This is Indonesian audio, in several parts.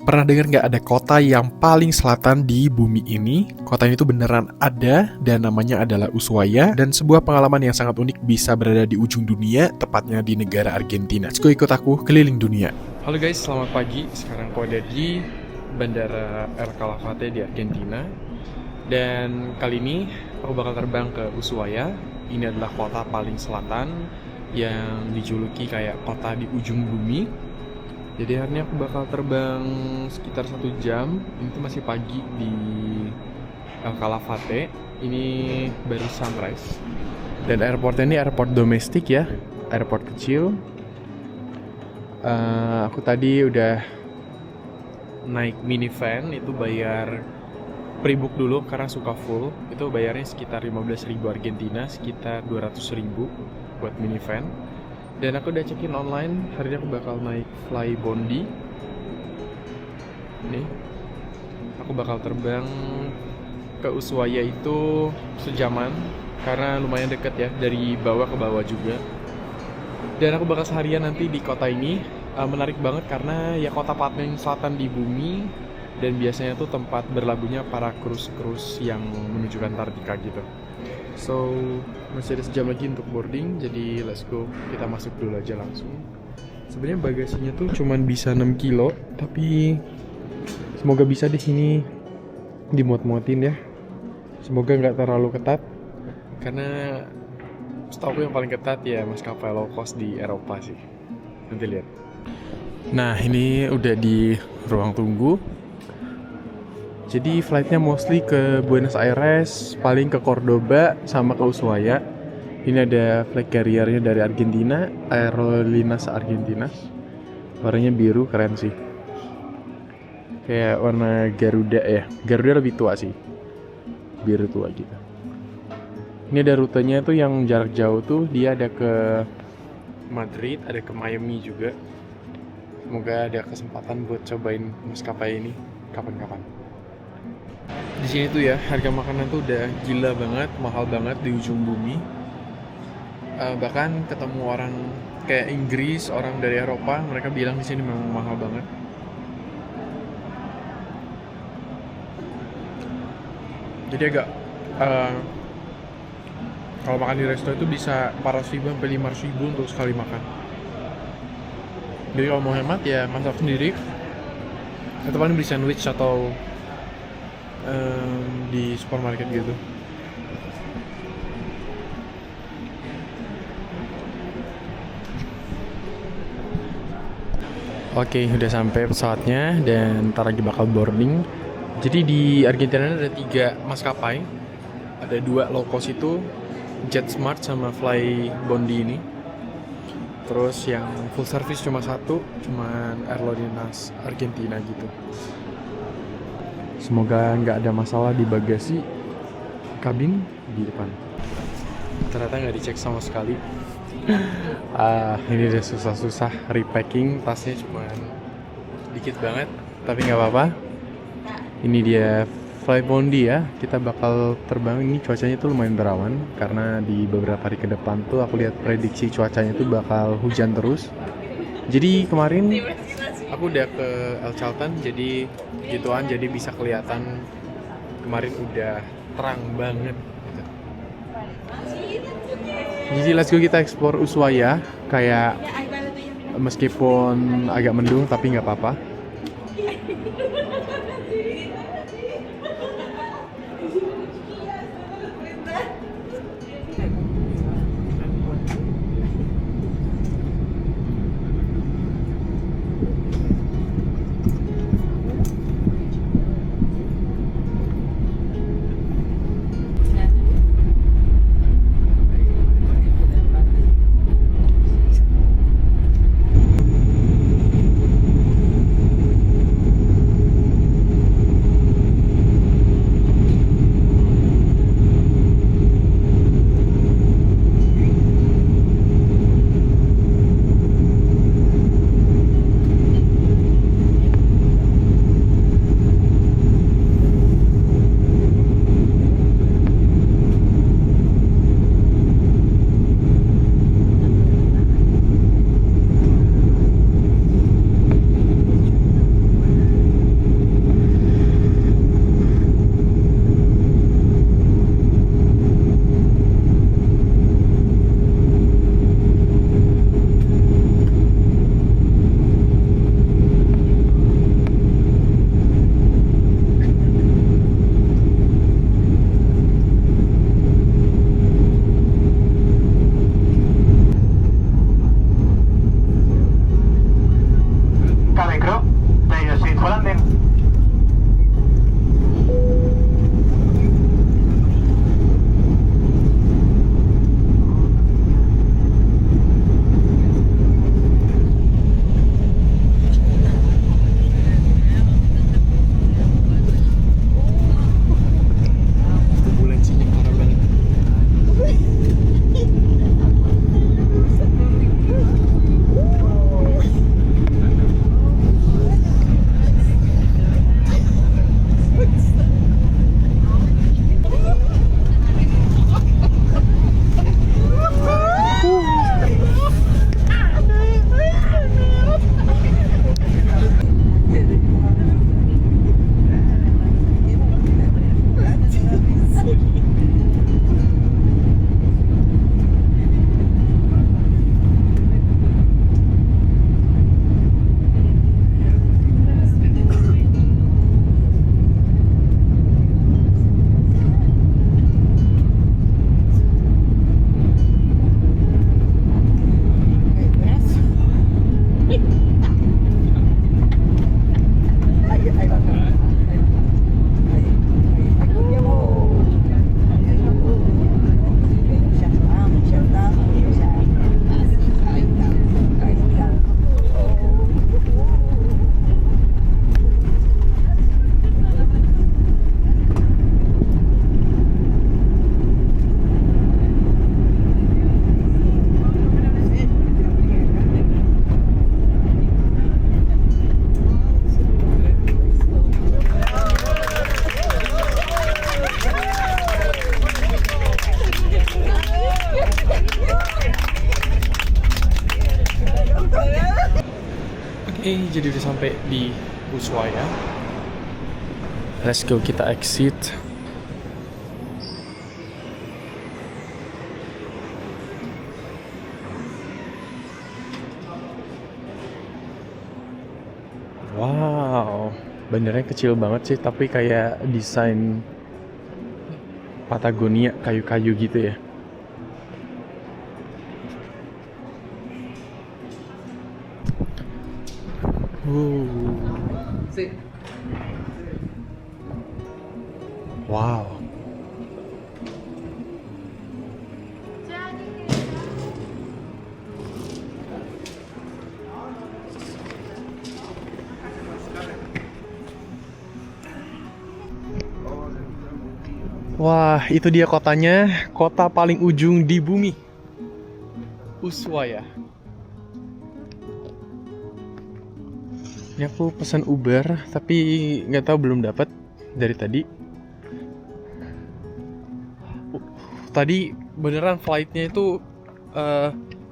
Pernah dengar nggak ada kota yang paling selatan di bumi ini? Kota ini tuh beneran ada dan namanya adalah Ushuaia. Dan sebuah pengalaman yang sangat unik bisa berada di ujung dunia, tepatnya di negara Argentina. Let's go ikut aku keliling dunia. Halo guys, selamat pagi. Sekarang aku ada di Bandara El Calafate di Argentina. Dan kali ini aku bakal terbang ke Ushuaia. Ini adalah kota paling selatan yang dijuluki kayak kota di ujung bumi. Jadi hari ini aku bakal terbang sekitar 1 jam. Ini tuh masih pagi di El Calafate. Ini baru sunrise. Dan airportnya ini airport domestik ya, airport kecil. Aku tadi udah naik minivan, itu bayar pre-book dulu karena suka full. Itu bayarnya sekitar 15.000 Argentina, sekitar 200.000 buat minivan. Dan aku udah check-in online, hari ini aku bakal naik Flybondi. Nih, aku bakal terbang ke Ushuaia itu sejaman, karena lumayan deket ya, dari bawah ke bawah juga. Dan aku bakal seharian nanti di kota ini. Menarik banget karena ya kota paling selatan di bumi. Dan biasanya tuh tempat berlabuhnya para cruise yang menuju Antartika gitu. So, masih ada sejam lagi untuk boarding, jadi let's go. Kita masuk dulu aja langsung. Sebenarnya bagasinya tuh cuman bisa 6 kilo, tapi semoga bisa di sini dimuat-muatin ya. Semoga nggak terlalu ketat, karena setahu yang paling ketat ya maskapai low cost di Eropa sih. Nanti lihat. Nah, ini udah di ruang tunggu. Jadi flightnya mostly ke Buenos Aires, paling ke Cordoba, sama ke Ushuaia. Ini ada flag carrier-nya dari Argentina, Aerolíneas Argentinas. Warnanya biru, keren sih. Kayak warna Garuda ya. Garuda lebih tua sih, biru tua gitu. Ini ada rutenya tuh yang jarak jauh tuh, dia ada ke Madrid, ada ke Miami juga. Semoga ada kesempatan buat cobain maskapai ini kapan-kapan. Di sini tuh ya, harga makanan tuh udah gila banget, mahal banget di ujung bumi. Bahkan ketemu orang kayak Inggris, orang dari Eropa, mereka bilang di sini memang mahal banget. Jadi agak kalau makan di resto itu bisa 400.000 sampai 500.000 untuk sekali makan. Jadi kalau mau hemat ya masak sendiri. Atau paling beli sandwich atau di supermarket gitu. Oke, udah sampai pesawatnya dan ntar lagi bakal boarding. Jadi di Argentina ada 3 maskapai. Ada 2 low cost itu, JetSmart sama Flybondi ini. Terus yang full service cuma 1, cuman Aerolíneas Argentina gitu. Semoga nggak ada masalah di bagasi kabin di depan. Ternyata nggak dicek sama sekali. Ini udah susah-susah repacking, tasnya cuma dikit banget, tapi nggak apa-apa. Ini dia Flybondi ya. Kita bakal terbang. Ini cuacanya tuh lumayan berawan karena di beberapa hari ke depan tuh aku lihat prediksi cuacanya tuh bakal hujan terus. Jadi kemarin aku udah ke El Chaltén, jadi gituan, jadi bisa kelihatan kemarin udah terang banget gitu. Jadi let's go, kita explore Ushuaia. Kayak meskipun agak mendung tapi nggak apa-apa. Oke, jadi udah sampai di Ushuaia. Let's go, kita exit. Wow, bandaranya kecil banget sih, tapi kayak desain Patagonia, kayu-kayu gitu ya. Wow. Wah, itu dia kotanya, kota paling ujung di bumi, Ushuaia. Ini aku pesan Uber, tapi nggak tahu belum dapat dari tadi. Tadi beneran flightnya itu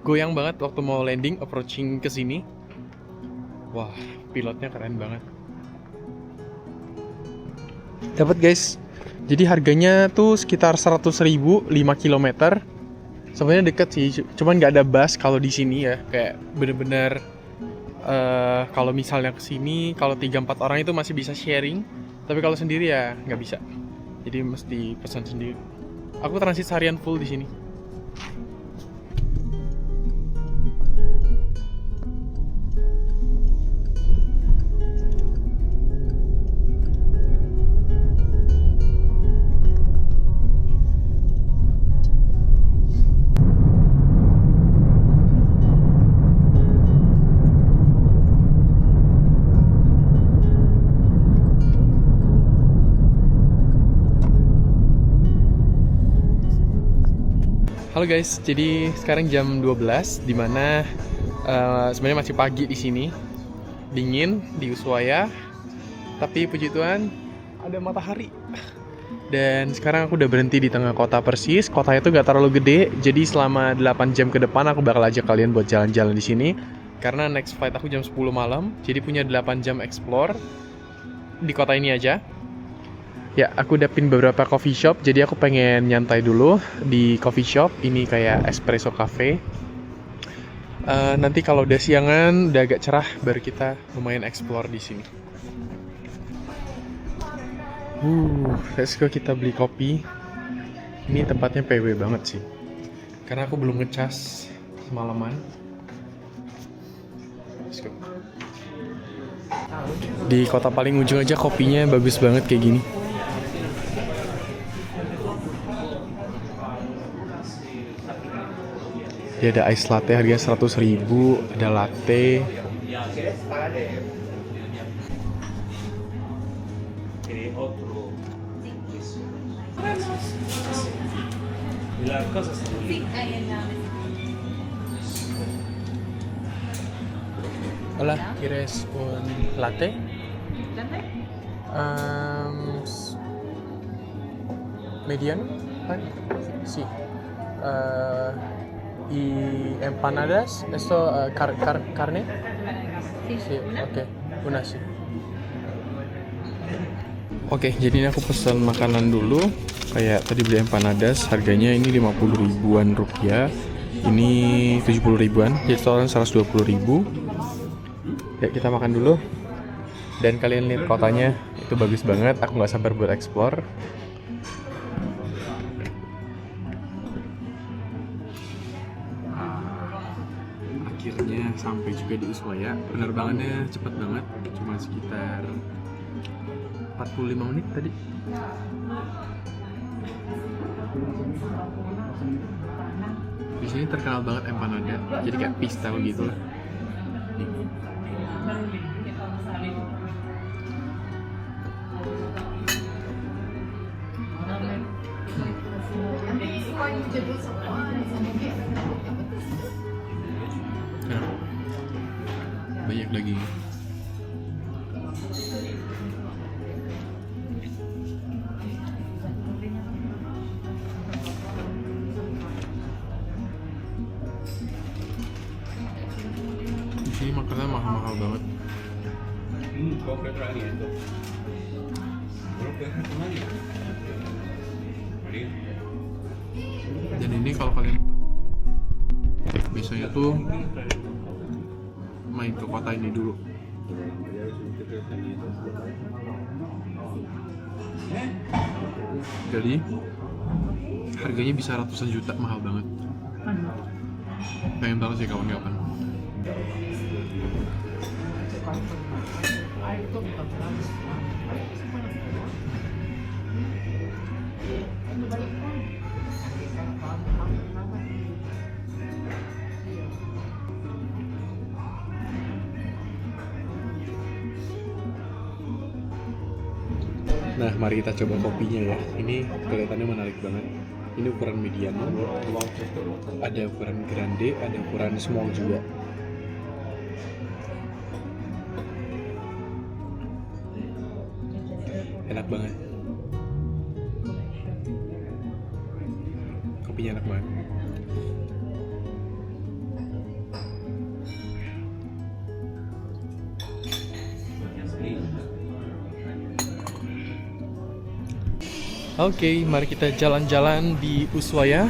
goyang banget waktu mau landing, approaching ke sini. Wah, pilotnya keren banget. Dapat guys. Jadi harganya tuh sekitar 100.000, 5 km. Sebenarnya deket sih, cuman nggak ada bus kalau di sini ya. Kayak bener-bener kalau misalnya ke sini, kalau 3-4 orang itu masih bisa sharing. Tapi kalau sendiri ya nggak bisa. Jadi mesti pesan sendiri. Aku transit seharian full di sini. Halo guys, jadi sekarang jam 12, dimana sebenarnya masih pagi di sini, dingin di Ushuaia, tapi puji Tuhan ada matahari. Dan sekarang aku udah berhenti di tengah kota persis. Kotanya tuh gak terlalu gede, jadi selama 8 jam ke depan aku bakal ajak kalian buat jalan-jalan di sini. Karena next flight aku jam 10 malam, jadi punya 8 jam explore di kota ini aja. Ya, aku udah pin beberapa coffee shop, jadi aku pengen nyantai dulu di coffee shop. Ini kayak espresso cafe. Nanti kalau udah siangan, udah agak cerah, baru kita lumayan explore di sini. Let's go, kita beli kopi. Ini tempatnya PW banget sih, karena aku belum ngecas semalaman. Let's go. Di kota paling ujung aja kopinya bagus banget kayak gini. Dia ada ice latte harganya 100.000, ada latte. Hola, ¿quieres un latte? Mediano? Sí. Y empanadas, esto carne? Sí, oke, una sih. Oke, jadi ini aku pesan makanan dulu. Kayak tadi beli empanadas, harganya ini 50 ribuan rupiah. Ini 70 ribuan, jadi total 120 ribu. Ya, kita makan dulu. Dan kalian lihat kotanya, itu bagus banget. Aku nggak sabar buat explore. Akhirnya sampai juga di Ushuaia. Penerbangannya cepet banget, cuma sekitar 45 menit tadi. Di sini terkenal banget empanada, jadi kayak pistel gitu lah. Banyak daging. Di sini makannya mahal-mahal banget. Dan ini kalau kalian biasanya tuh main ke kota ini dulu. Jadi harganya bisa ratusan juta, mahal banget. Pengen banget sih kawan-kawan. Nah, mari kita coba kopinya ya. Ini kelihatannya menarik banget. Ini ukuran medium, ada ukuran grande, ada ukuran small juga. Enak banget. Kopinya enak banget. Oke, mari kita jalan-jalan di Ushuaia.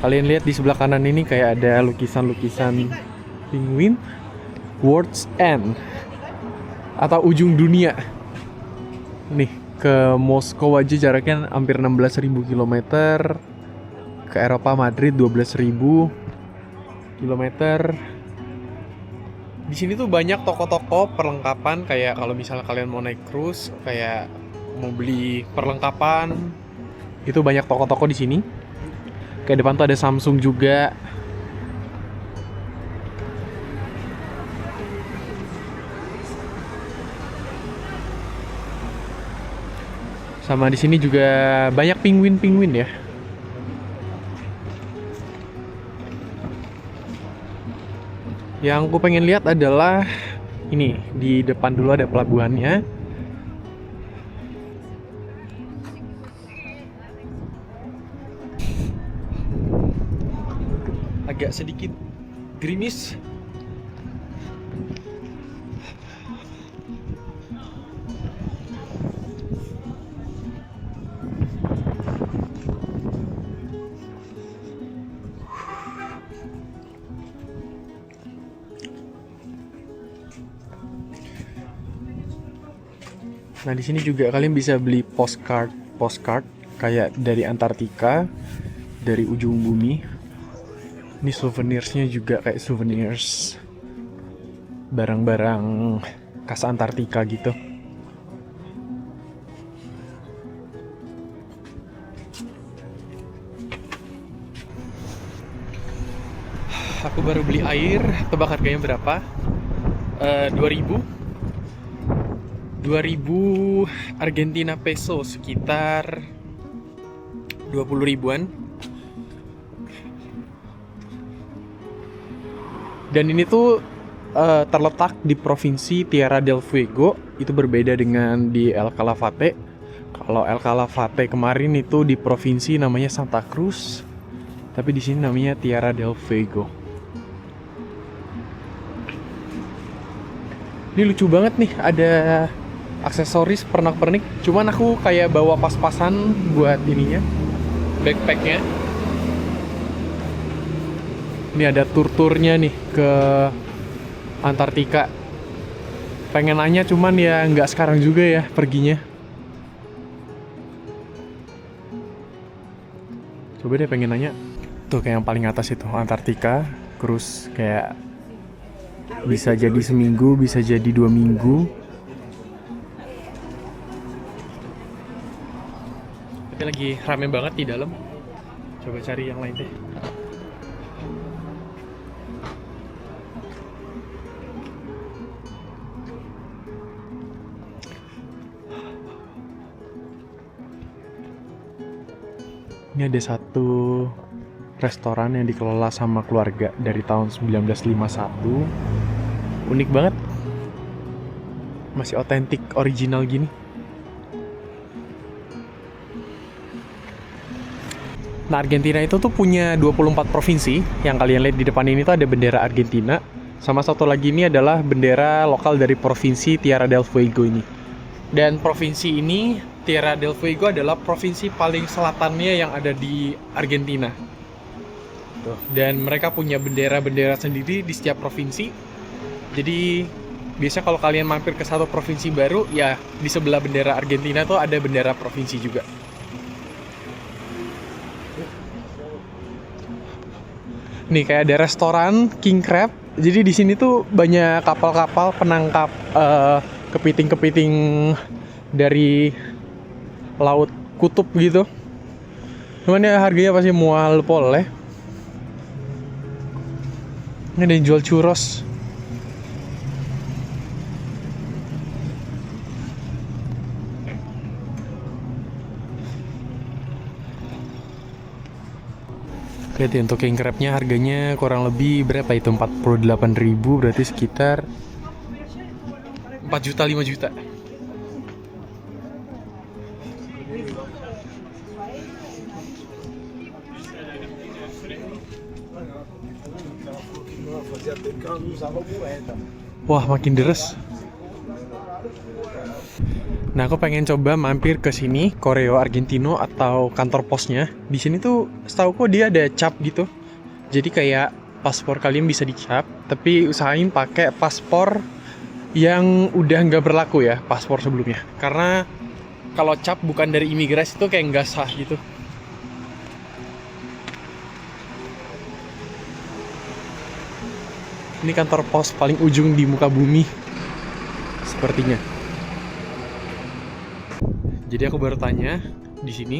Kalian lihat di sebelah kanan ini kayak ada lukisan-lukisan penguin. World's End atau ujung dunia. Nih, ke Moskow aja jaraknya hampir 16.000 km. Ke Eropa Madrid 12.000 km. Di sini tuh banyak toko-toko perlengkapan, kayak kalau misalnya kalian mau naik cruise, kayak mau beli perlengkapan, itu banyak toko-toko di sini. Kayak depan tuh ada Samsung juga. Sama di sini juga banyak penguin-penguin ya. Yang aku pengen lihat adalah ini, di depan dulu ada pelabuhannya. Agak sedikit gerimis. Nah, di sini juga kalian bisa beli postcard kayak dari Antartika, dari ujung bumi. Ini souvenirsnya juga kayak souvenirs barang-barang khas Antartika gitu. Aku baru beli air, tebak harganya berapa? 2000 Argentina peso, sekitar 20 ribuan. Dan ini tuh terletak di provinsi Tierra del Fuego. Itu berbeda dengan di El Calafate. Kalau El Calafate kemarin itu di provinsi namanya Santa Cruz, tapi di sini namanya Tierra del Fuego. Ini lucu banget nih, ada aksesoris pernak-pernik. Cuman aku kayak bawa pas-pasan buat ininya, backpacknya. Ini ada tur-turnya nih ke Antartika. Pengen nanya, cuman ya nggak sekarang juga ya perginya. Coba deh pengen nanya. Tuh kayak yang paling atas itu, Antartika. Cruise kayak bisa jadi seminggu, bisa jadi 2 minggu. Tapi lagi rame banget di dalam. Coba cari yang lain deh. Ini ada satu restoran yang dikelola sama keluarga dari tahun 1951. Unik banget. Masih otentik, original gini. Nah, Argentina itu tuh punya 24 provinsi. Yang kalian lihat di depan ini tuh ada bendera Argentina. Sama satu lagi ini adalah bendera lokal dari provinsi Tierra del Fuego ini. Dan provinsi ini, Tierra del Fuego, adalah provinsi paling selatannya yang ada di Argentina. Tuh. Dan mereka punya bendera-bendera sendiri di setiap provinsi. Jadi biasa kalau kalian mampir ke satu provinsi baru, ya di sebelah bendera Argentina tuh ada bendera provinsi juga. Nih kayak ada restoran King Crab. Jadi di sini tuh banyak kapal-kapal penangkap kepiting-kepiting dari laut kutub gitu. Cuman ya harganya pasti mual pol ya. Ini ada yang jual churros. Lihat ya, untuk king crabnya harganya kurang lebih berapa itu? 48.000, berarti sekitar 4 juta 5 juta. Wah, makin deres. Nah, aku pengen coba mampir ke sini, Correo Argentino atau kantor posnya. Di sini tuh setauku dia ada cap gitu. Jadi kayak paspor kalian bisa dicap, tapi usahain pakai paspor yang udah nggak berlaku ya, paspor sebelumnya. Karena kalau cap bukan dari imigrasi tuh kayak nggak sah gitu. Ini kantor pos paling ujung di muka bumi, sepertinya. Jadi aku baru tanya di sini,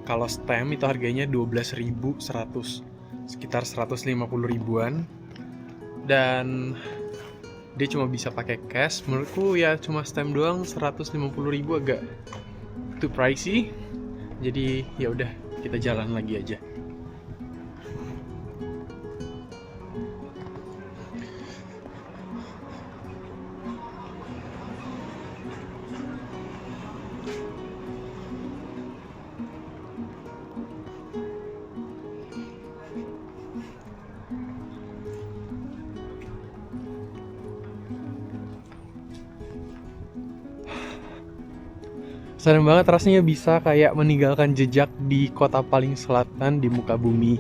kalau stamp itu harganya 12.100, sekitar 150 ribuan, dan dia cuma bisa pakai cash. Menurutku ya cuma stamp doang 150 ribu agak too pricey. Jadi ya udah, kita jalan lagi aja. Seneng banget rasanya bisa kayak meninggalkan jejak di kota paling selatan di muka bumi.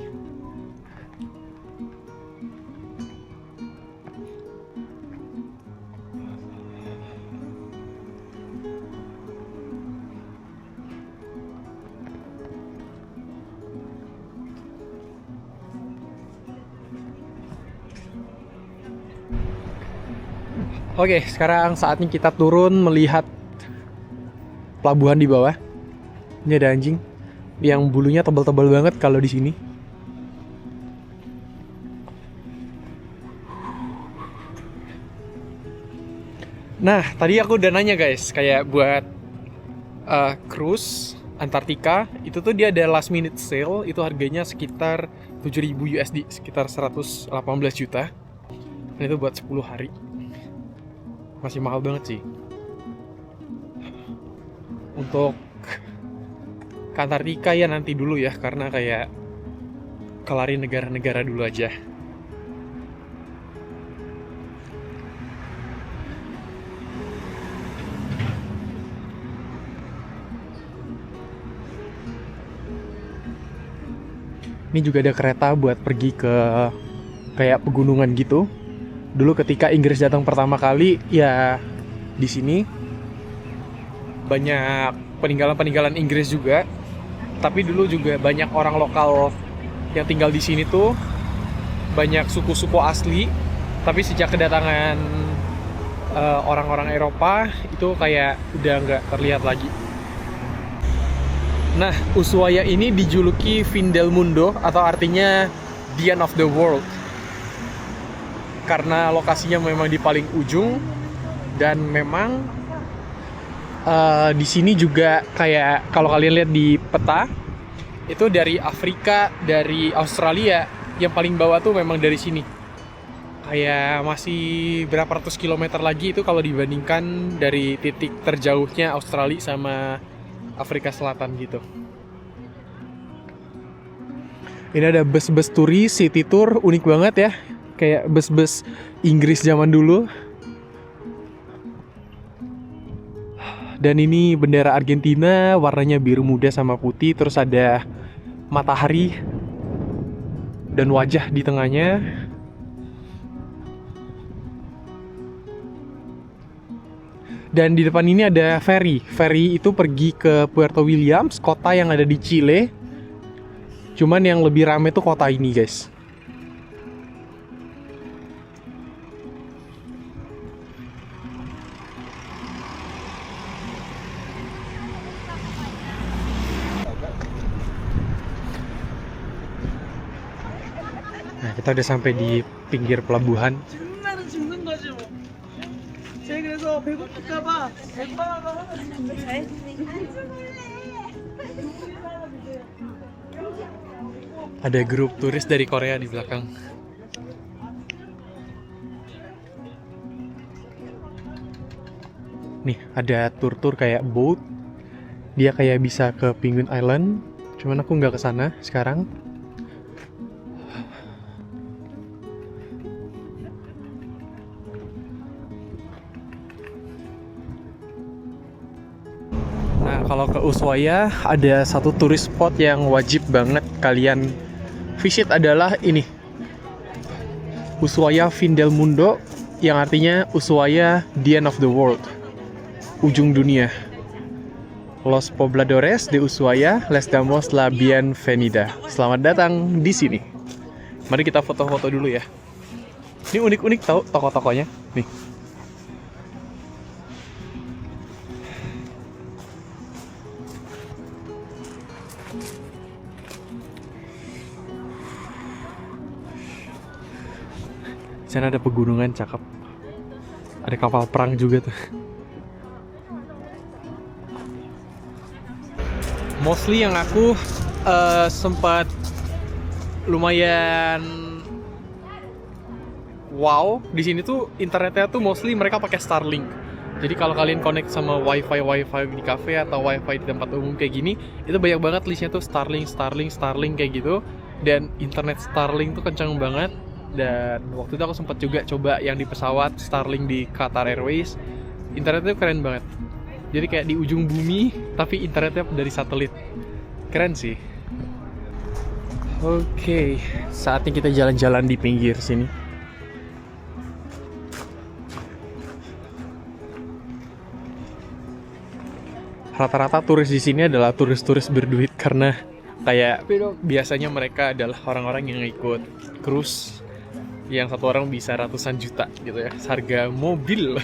Oke, sekarang saatnya kita turun melihat pelabuhan di bawah. Ini ada anjing yang bulunya tebal-tebal banget kalau di sini. Nah, tadi aku udah nanya guys, kayak buat cruise Antartika itu tuh dia ada last minute sale, itu harganya sekitar 7.000 USD, sekitar 118 juta. Dan itu buat 10 hari. Masih mahal banget sih. Untuk ke Antartika ya nanti dulu ya, karena kayak kelarin negara-negara dulu aja. Ini juga ada kereta buat pergi ke kayak pegunungan gitu. Dulu ketika Inggris datang pertama kali ya di sini banyak peninggalan-peninggalan Inggris juga. Tapi dulu juga banyak orang lokal yang tinggal di sini tuh, banyak suku-suku asli. Tapi sejak kedatangan orang-orang Eropa itu kayak udah nggak terlihat lagi. Nah, Ushuaia ini dijuluki Fin del Mundo atau artinya the end of the world. Karena lokasinya memang di paling ujung dan memang di sini juga kayak kalau kalian lihat di peta itu dari Afrika, dari Australia, yang paling bawah tuh memang dari sini. Kayak masih berapa ratus kilometer lagi itu kalau dibandingkan dari titik terjauhnya Australia sama Afrika Selatan gitu. Ini ada bus-bus turis, city tour, unik banget ya. Kayak bus-bus Inggris zaman dulu. Dan ini bendera Argentina, warnanya biru muda sama putih. Terus ada matahari dan wajah di tengahnya. Dan di depan ini ada ferry. Ferry itu pergi ke Puerto Williams, kota yang ada di Chile. Cuman yang lebih rame tuh kota ini, guys. Nah, kita udah sampai di pinggir pelabuhan. Ada grup turis dari Korea di belakang. Nih, ada tur-tur kayak boat. Dia kayak bisa ke Penguin Island. Cuman aku nggak ke sana sekarang. Nah, kalau ke Ushuaia ada satu turis spot yang wajib banget kalian visit adalah ini. Ushuaia Fin del Mundo, yang artinya Ushuaia the end of the world. Ujung dunia. Los pobladores de Ushuaia les damos la bienvenida. Selamat datang di sini. Mari kita foto-foto dulu ya. Ini unik-unik tau toko-tokonya. Nih. Di sana ada pegunungan cakep. Ada kapal perang juga tuh. Mostly yang aku sempat lumayan wow di sini tuh internetnya tuh mostly mereka pakai Starlink. Jadi kalau kalian connect sama wifi di cafe atau wifi di tempat umum kayak gini, itu banyak banget listnya tuh Starlink kayak gitu. Dan internet Starlink tuh kencang banget. Dan waktu itu aku sempat juga coba yang di pesawat Starlink di Qatar Airways. Internetnya keren banget. Jadi kayak di ujung bumi, tapi internetnya dari satelit. Keren sih. Oke, saatnya kita jalan-jalan di pinggir sini. Rata-rata turis di sini adalah turis-turis berduit karena kayak biasanya mereka adalah orang-orang yang ikut cruise yang satu orang bisa ratusan juta gitu ya, harga mobil.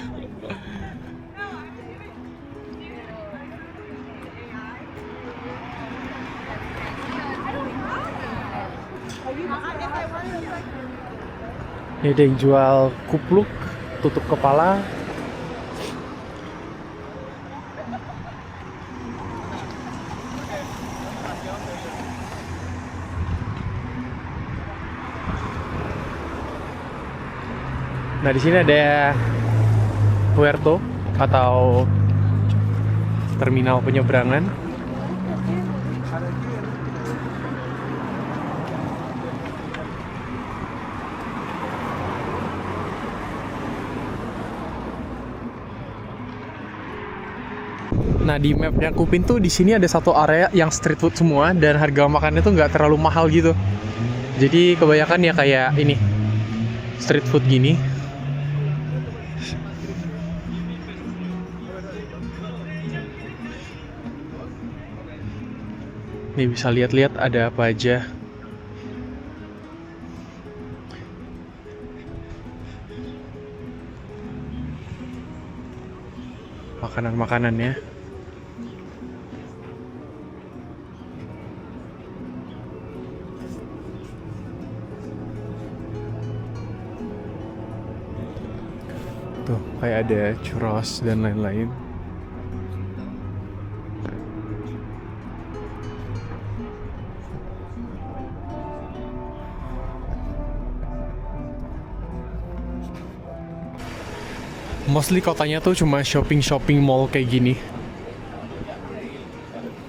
Ini ada yang jual kupluk, tutup kepala. Nah, di sini ada puerto atau terminal penyeberangan. Nah, di mapnya Kupin tuh di sini ada satu area yang street food semua dan harga makannya tuh nggak terlalu mahal gitu. Jadi kebanyakan ya kayak ini street food gini. Nih bisa lihat-lihat ada apa aja. Makanan-makanannya. Tuh, kayak ada churros dan lain-lain. Mostly kotanya tuh cuma shopping mall kayak gini.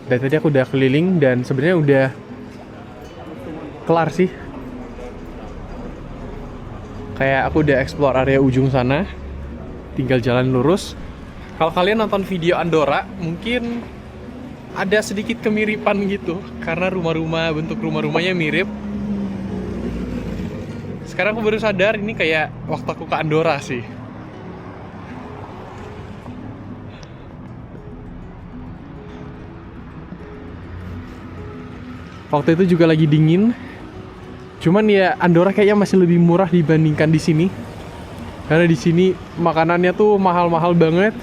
Dan tadi aku udah keliling dan sebenarnya udah kelar sih. Kayak aku udah explore area ujung sana, tinggal jalan lurus. Kalau kalian nonton video Andorra, mungkin ada sedikit kemiripan gitu, karena bentuk rumah-rumahnya mirip. Sekarang aku baru sadar ini kayak waktu aku ke Andorra sih. Waktu itu juga lagi dingin. Cuman ya Andorra kayaknya masih lebih murah dibandingkan di sini. Karena di sini makanannya tuh mahal-mahal banget.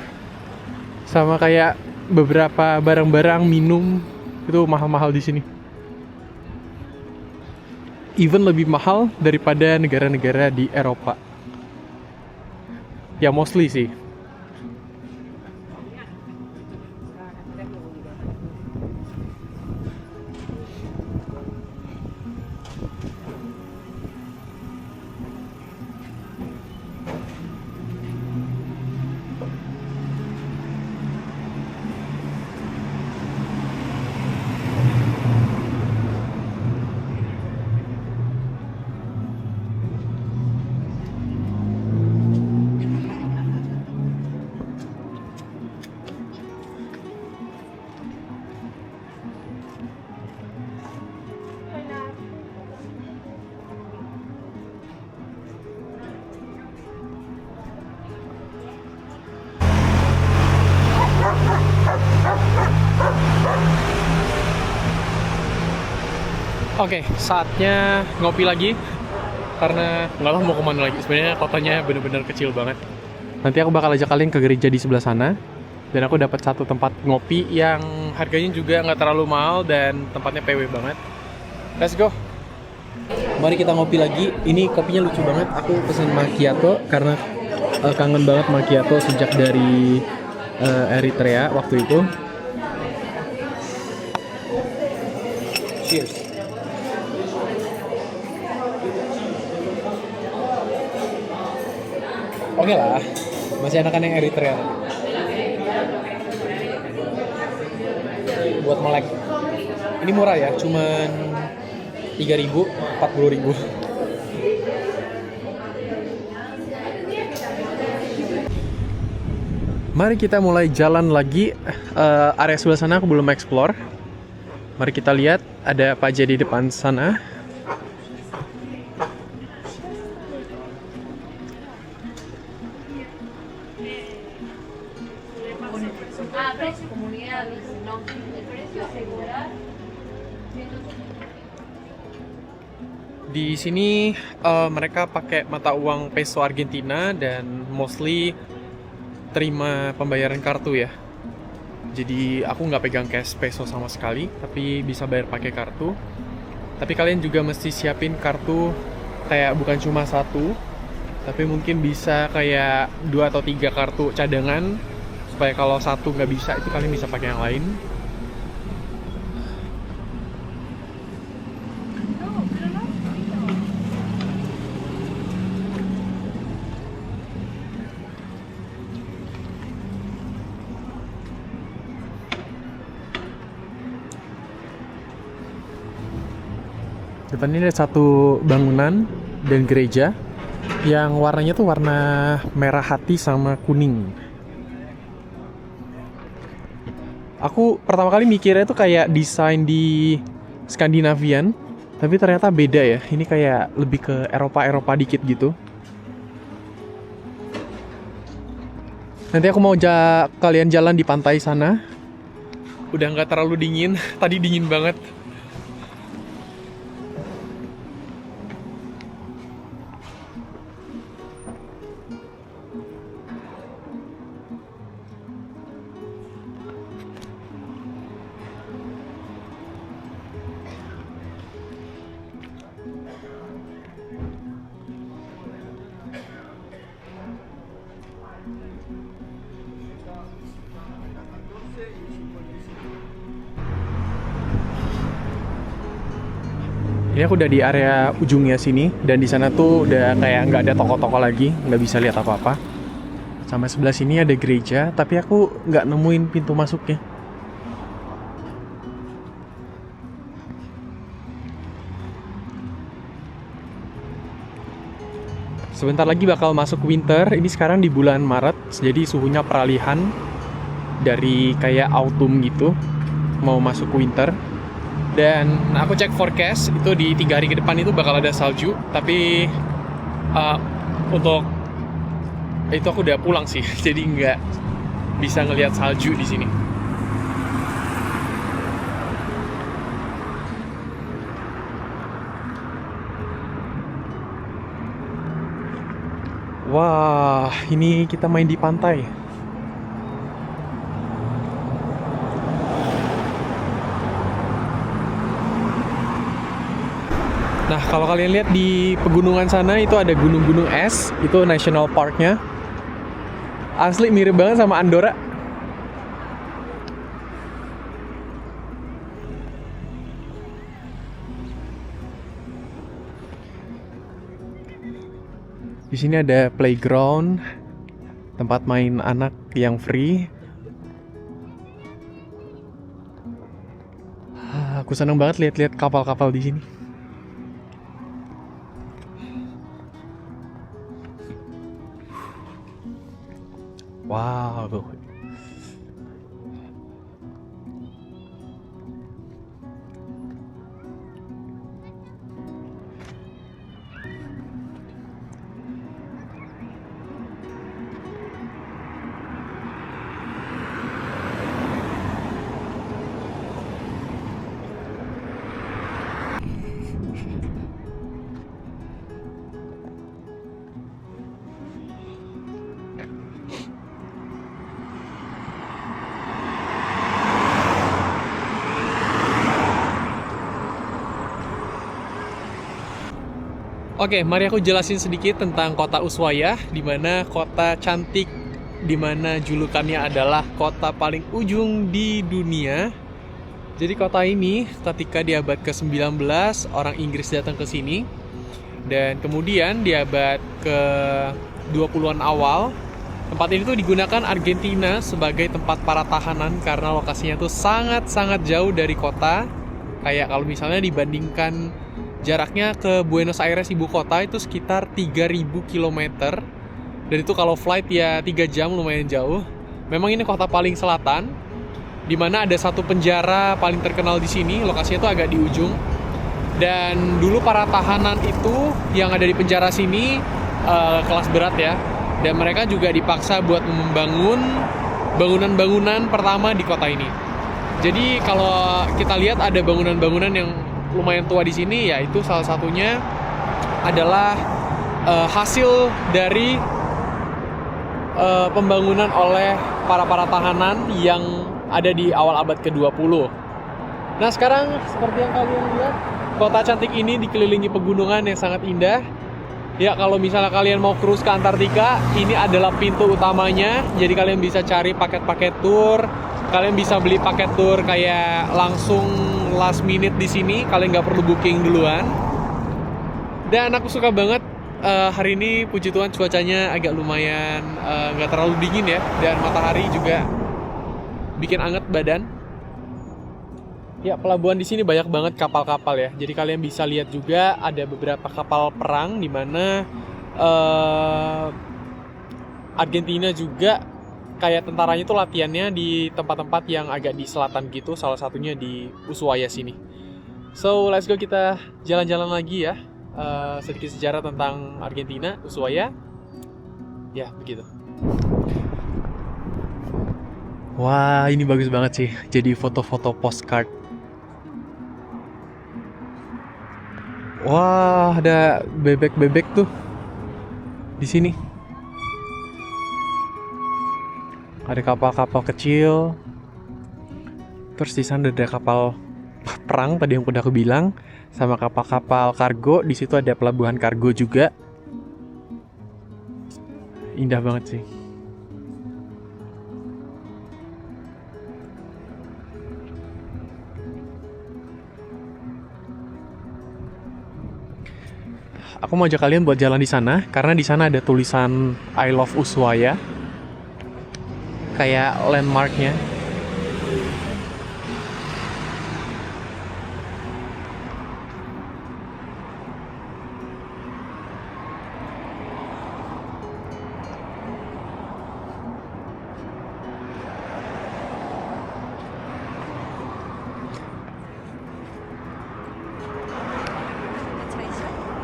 Sama kayak beberapa barang-barang minum itu mahal-mahal di sini. Even lebih mahal daripada negara-negara di Eropa. Ya mostly sih. Oke, saatnya ngopi lagi. Karena nggak tahu mau kemana lagi. Sebenarnya kotanya bener-bener kecil banget. Nanti aku bakal ajak kalian ke gereja di sebelah sana. Dan aku dapat satu tempat ngopi yang harganya juga nggak terlalu mahal dan tempatnya PW banget. Let's go. Mari kita ngopi lagi. Ini kopinya lucu banget. Aku pesen macchiato karena kangen banget macchiato sejak dari Eritrea waktu itu. Cheers. Oke lah, masih enakan yang Eritrea. Buat melek. Ini murah ya, cuman 3.000, 40.000. Mari kita mulai jalan lagi. Area sebelah sana aku belum explore. Mari kita lihat ada apa aja di depan sana. Di sini mereka pakai mata uang peso Argentina dan mostly terima pembayaran kartu ya. Jadi aku nggak pegang cash peso sama sekali, tapi bisa bayar pakai kartu. Tapi kalian juga mesti siapin kartu kayak bukan cuma satu, tapi mungkin bisa kayak 2 atau 3 kartu cadangan supaya kalau satu nggak bisa itu kalian bisa pakai yang lain. Depan ini ada satu bangunan dan gereja yang warnanya tuh warna merah hati sama kuning. Aku pertama kali mikirnya tuh kayak desain di Skandinavian, tapi ternyata beda ya. Ini kayak lebih ke Eropa-Eropa dikit gitu. Nanti aku mau kalian jalan di pantai sana. Udah nggak terlalu dingin, tadi dingin banget. Ini aku udah di area ujungnya sini, dan di sana tuh udah kayak nggak ada toko-toko lagi, nggak bisa lihat apa-apa. Sama sebelah sini ada gereja, tapi aku nggak nemuin pintu masuknya. Sebentar lagi bakal masuk winter. Ini sekarang di bulan Maret, jadi suhunya peralihan dari kayak autumn gitu, mau masuk winter. Dan aku cek forecast itu di 3 hari ke depan itu bakal ada salju. Tapi untuk itu aku udah pulang sih, jadi nggak bisa ngelihat salju di sini. Wah, ini kita main di pantai. Nah, kalau kalian lihat di pegunungan sana itu ada gunung-gunung es, itu national parknya. Asli mirip banget sama Andorra. Di sini ada playground, tempat main anak yang free. Aku seneng banget lihat-lihat kapal-kapal di sini. Wow. Oke, mari aku jelasin sedikit tentang kota Ushuaia, di mana kota cantik, di mana julukannya adalah kota paling ujung di dunia. Jadi kota ini ketika di abad ke-19 orang Inggris datang ke sini, dan kemudian di abad ke-20-an awal tempat ini tuh digunakan Argentina sebagai tempat para tahanan karena lokasinya tuh sangat-sangat jauh dari kota. Kayak kalau misalnya dibandingkan jaraknya ke Buenos Aires ibu kota itu sekitar 3.000 km. Dan itu kalau flight ya 3 jam, lumayan jauh. Memang ini kota paling selatan, di mana ada satu penjara paling terkenal di sini, lokasinya itu agak di ujung. Dan dulu para tahanan itu yang ada di penjara sini kelas berat ya. Dan mereka juga dipaksa buat membangun bangunan-bangunan pertama di kota ini. Jadi kalau kita lihat ada bangunan-bangunan yang lumayan tua di sini, yaitu salah satunya adalah hasil dari pembangunan oleh para tahanan yang ada di awal abad ke-20. Nah, sekarang seperti yang kalian lihat, kota cantik ini dikelilingi pegunungan yang sangat indah. Ya, kalau misalnya kalian mau cruise ke Antartika, ini adalah pintu utamanya. Jadi kalian bisa cari paket-paket tour. Kalian bisa beli paket tour kayak langsung last minute di sini. Kalian nggak perlu booking duluan. Dan aku suka banget hari ini, puji Tuhan cuacanya agak lumayan nggak terlalu dingin ya. Dan matahari juga bikin anget badan. Ya, pelabuhan di sini banyak banget kapal-kapal ya. Jadi kalian bisa lihat juga ada beberapa kapal perang di mana Argentina juga kayak tentaranya itu latihannya di tempat-tempat yang agak di selatan gitu, salah satunya di Ushuaia sini. So, let's go, kita jalan-jalan lagi ya. Sedikit sejarah tentang Argentina, Ushuaia. Ya, begitu. Wah, ini bagus banget sih. Jadi foto-foto postcard. Wah, ada bebek-bebek tuh di sini. Ada kapal-kapal kecil. Terus di sana ada kapal perang tadi yang udah aku bilang, sama kapal-kapal kargo. Di situ ada pelabuhan kargo juga. Indah banget sih. Aku mau ajak kalian buat jalan di sana karena di sana ada tulisan I Love Ushuaia. Kayak landmarknya.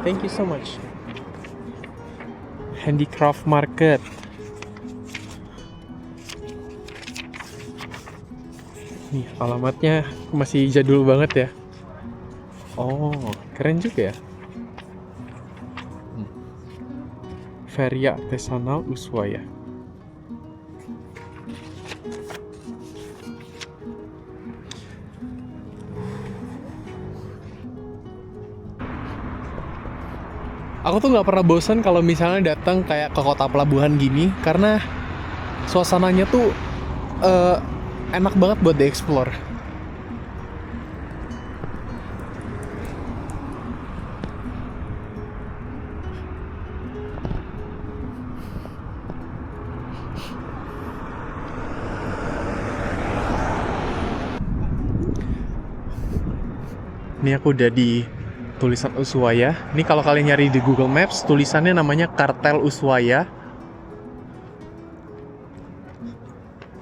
Thank you so much. Handicraft Market. Nih, alamatnya masih jadul banget ya. Oh, keren juga ya. Feria Artesanal Ushuaia. Aku tuh nggak pernah bosan kalau misalnya datang kayak ke kota pelabuhan gini, karena suasananya tuh enak banget buat dieksplor. Ini aku udah di tulisan Ushuaia. Ini kalau kalian nyari di Google Maps, tulisannya namanya Kartel Ushuaia.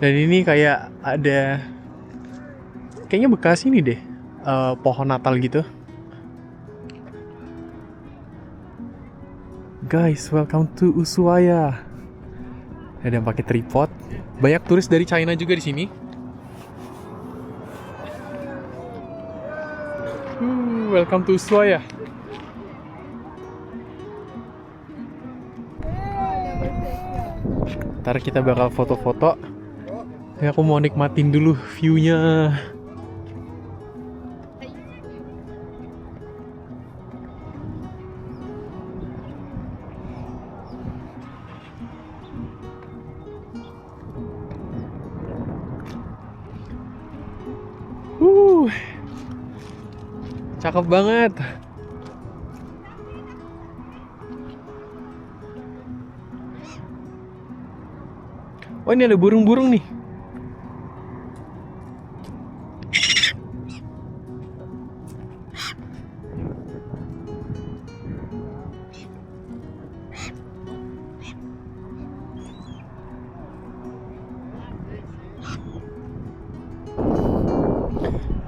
Dan ini kayak ada, kayaknya bekas ini deh, pohon Natal gitu. Guys, welcome to Ushuaia. Ada yang pakai tripod. Banyak turis dari China juga di sini. Welcome to Ushuaia. Ntar kita bakal foto-foto. Ya, aku mau nikmatin dulu view-nya. Cakep banget. Oh, ini ada burung-burung nih.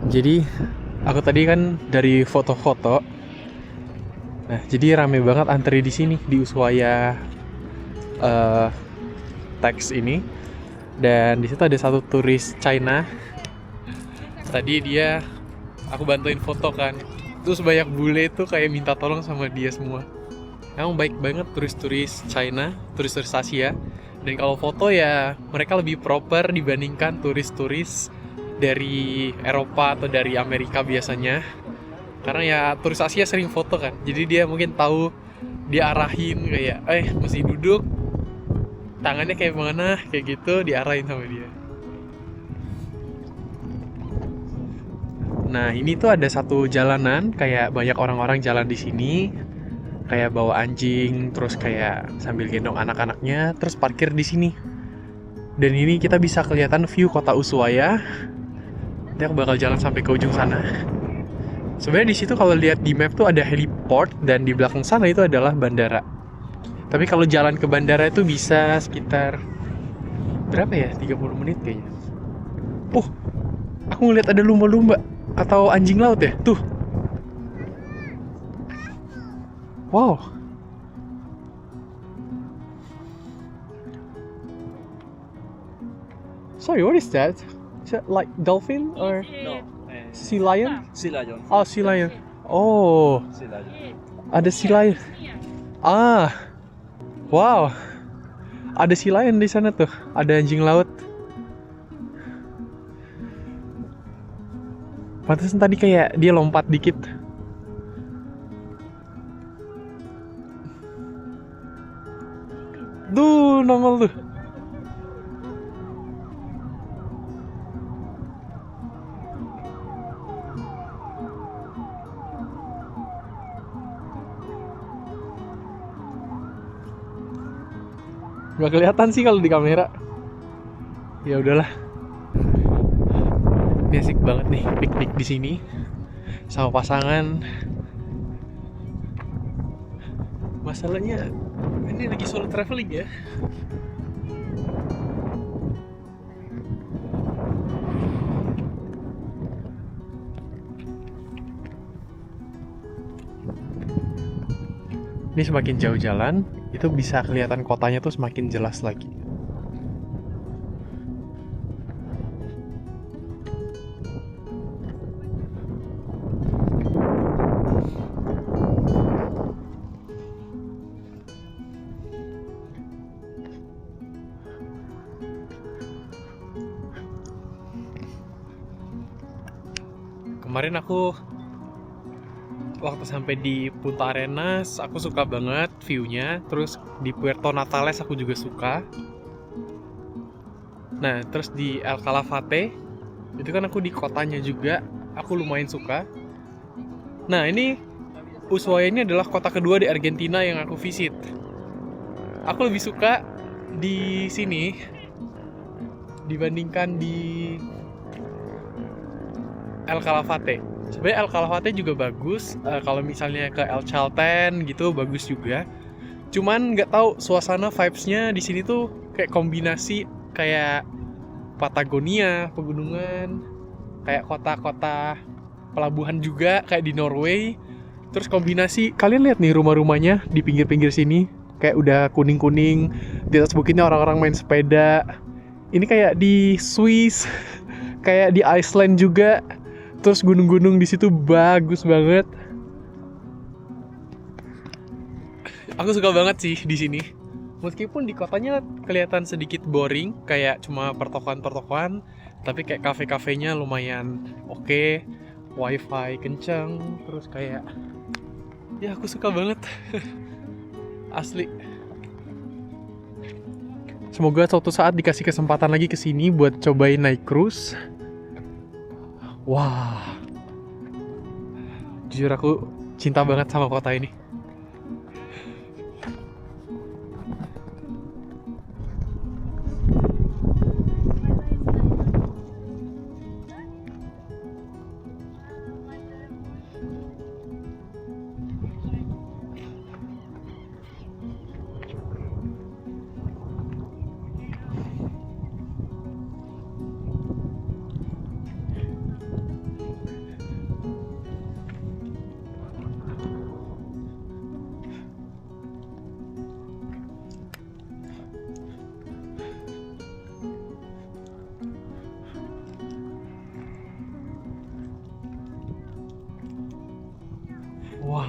Jadi aku tadi kan dari foto-foto. Nah, jadi rame banget antri di sini di Ushuaia Tax ini. Dan di situ ada satu turis China. Tadi aku bantuin foto kan. Terus banyak bule tuh kayak minta tolong sama dia semua. Emang baik banget turis-turis China, turis-turis Asia. Dan kalau foto ya mereka lebih proper dibandingkan turis-turis dari Eropa atau dari Amerika biasanya. Karena ya turis Asia sering foto kan. Jadi dia mungkin tahu, dia arahin kayak mesti duduk, tangannya kayak mana, kayak gitu diarahin sama dia. Nah, ini tuh ada satu jalanan kayak banyak orang-orang jalan di sini, kayak bawa anjing, terus kayak sambil gendong anak-anaknya, terus parkir di sini. Dan ini kita bisa kelihatan view kota Ushuaia. Nanti aku bakal jalan sampai ke ujung sana. Sebenarnya di situ kalau lihat di map tuh ada heliport dan di belakang sana itu adalah bandara. Tapi kalau jalan ke bandara itu bisa sekitar berapa ya? 30 menit kayaknya. Aku ngeliat ada lumba-lumba atau anjing laut ya? Tuh. Wow. Sorry, what is that? Is that like dolphin or No. sea lion? Sea lion. Oh, sea lion. Oh, Sea lion. ada sea lion. Ah. Wow. Ada sea lion di sana tuh. Ada anjing laut. Pantesan tadi kayak dia lompat dikit. Duh, nongol tuh. Gak kelihatan sih kalau di kamera. Ya udahlah. Ini asik banget nih piknik di sini sama pasangan. Masalahnya ini lagi solo traveling ya. Ini semakin jauh jalan, itu bisa kelihatan kotanya tuh semakin jelas lagi. Kemarin aku waktu sampai di Punta Arenas, aku suka banget view-nya. Terus di Puerto Natales aku juga suka. Nah, terus di El Calafate, itu kan aku di kotanya juga, aku lumayan suka. Nah, ini Ushuaia ini adalah kota kedua di Argentina yang aku visit. Aku lebih suka di sini dibandingkan di El Calafate. Sebenarnya El Calafate juga bagus. Kalau misalnya ke El Chalten gitu bagus juga. Cuman nggak tahu suasana vibes-nya di sini tuh kayak kombinasi kayak Patagonia, pegunungan, kayak kota-kota pelabuhan juga kayak di Norway. Terus kombinasi, kalian lihat nih rumah-rumahnya di pinggir-pinggir sini kayak udah kuning-kuning. Di atas bukitnya orang-orang main sepeda. Ini kayak di Swiss, kayak di Iceland juga. Terus gunung-gunung di situ bagus banget. Aku suka banget sih di sini. Meskipun di kotanya kelihatan sedikit boring, kayak cuma pertokoan-pertokoan, tapi kayak kafe-kafenya lumayan oke, wifi kenceng, terus kayak ya aku suka banget. Asli. Semoga suatu saat dikasih kesempatan lagi ke sini buat cobain naik cruise. Wah. Jujur aku cinta banget sama kota ini. Wah.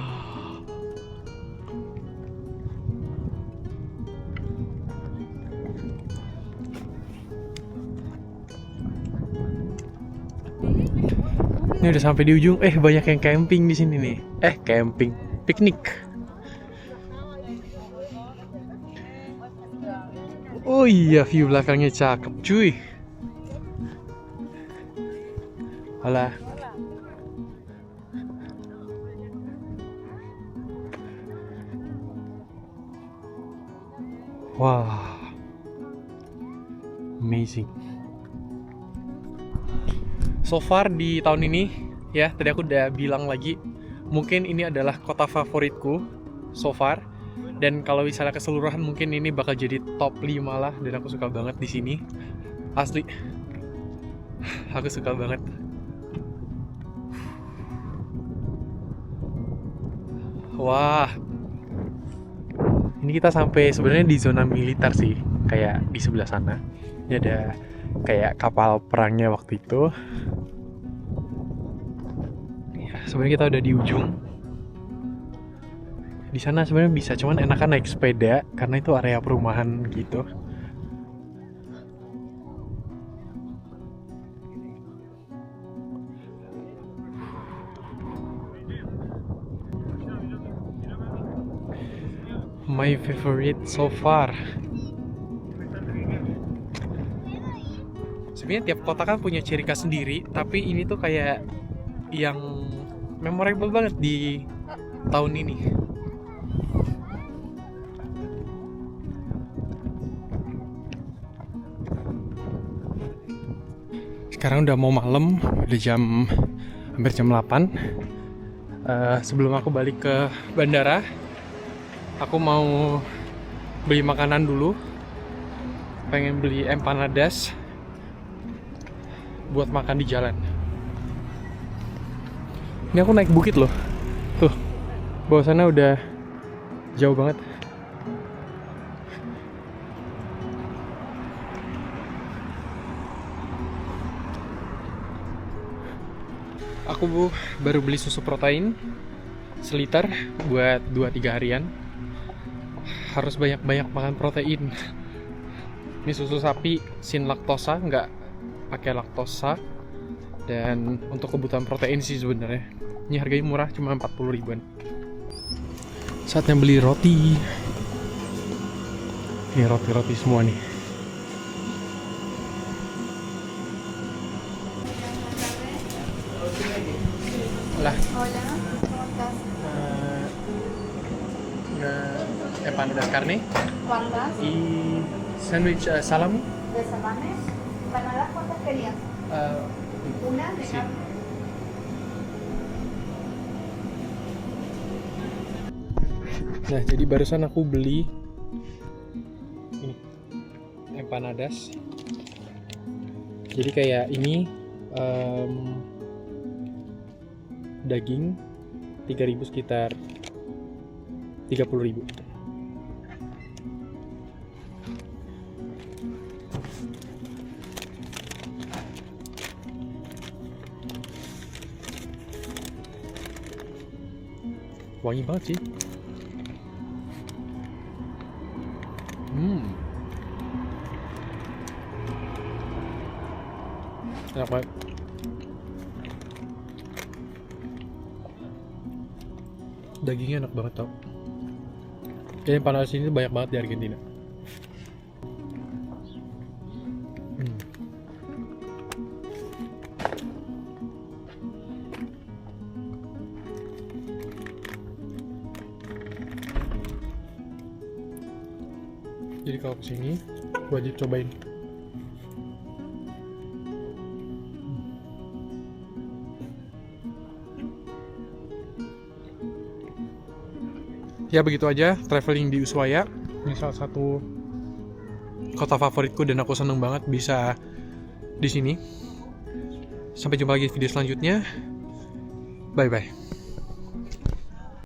Ini udah sampai di ujung. Banyak yang camping di sini nih. Camping, piknik. Oh iya, view belakangnya cakep, cuy. Alah. Wah. Amazing. So far di tahun ini, ya tadi aku udah bilang lagi, mungkin ini adalah kota favoritku so far. Dan kalau misalnya keseluruhan mungkin ini bakal jadi top 5 lah, dan aku suka banget di sini. Asli. Aku suka banget. Wah. Ini kita sampai sebenarnya di zona militer sih, kayak di sebelah sana. Ini ada kayak kapal perangnya waktu itu. Sebenarnya kita udah di ujung. Di sana sebenarnya bisa, cuman enakan naik sepeda karena itu area perumahan gitu. My favorite so far. Sebenarnya tiap kota kan punya ciri khas sendiri, tapi ini tuh kayak yang memorable banget di tahun ini. Sekarang udah mau malam, udah hampir jam 8. Sebelum aku balik ke bandara, aku mau beli makanan dulu. Pengen beli empanadas buat makan di jalan. Ini aku naik bukit loh. Tuh, bawah sana udah Jauh banget. Aku baru beli susu protein seliter buat 2-3 harian. Harus banyak-banyak makan protein. Ini susu sapi sin laktosa, nggak pakai laktosa. Dan untuk kebutuhan protein sih sebenarnya. Ini harganya murah, cuma 40 ribuan. Saatnya beli roti. Ini roti-roti semua nih. Hola. Hola, ¿cómo estás? Empanadas carne ¿Cuántas? y sándwich salami. ¿De salame? ¿Empanadas cuántas querías? ¿Una de Sí. carne? Nah, jadi barusan aku beli ini empanadas. Jadi kayak ini daging 3.000 sekitar 30.000. Wangi banget sih. Enak banget. Dagingnya enak banget tau. Kayaknya panas ini banyak banget di Argentina. Jadi kalau kesini wajib cobain. Ya begitu aja traveling di Ushuaia. Ini salah satu kota favoritku dan aku seneng banget bisa di sini. Sampai jumpa lagi di video selanjutnya. Bye bye.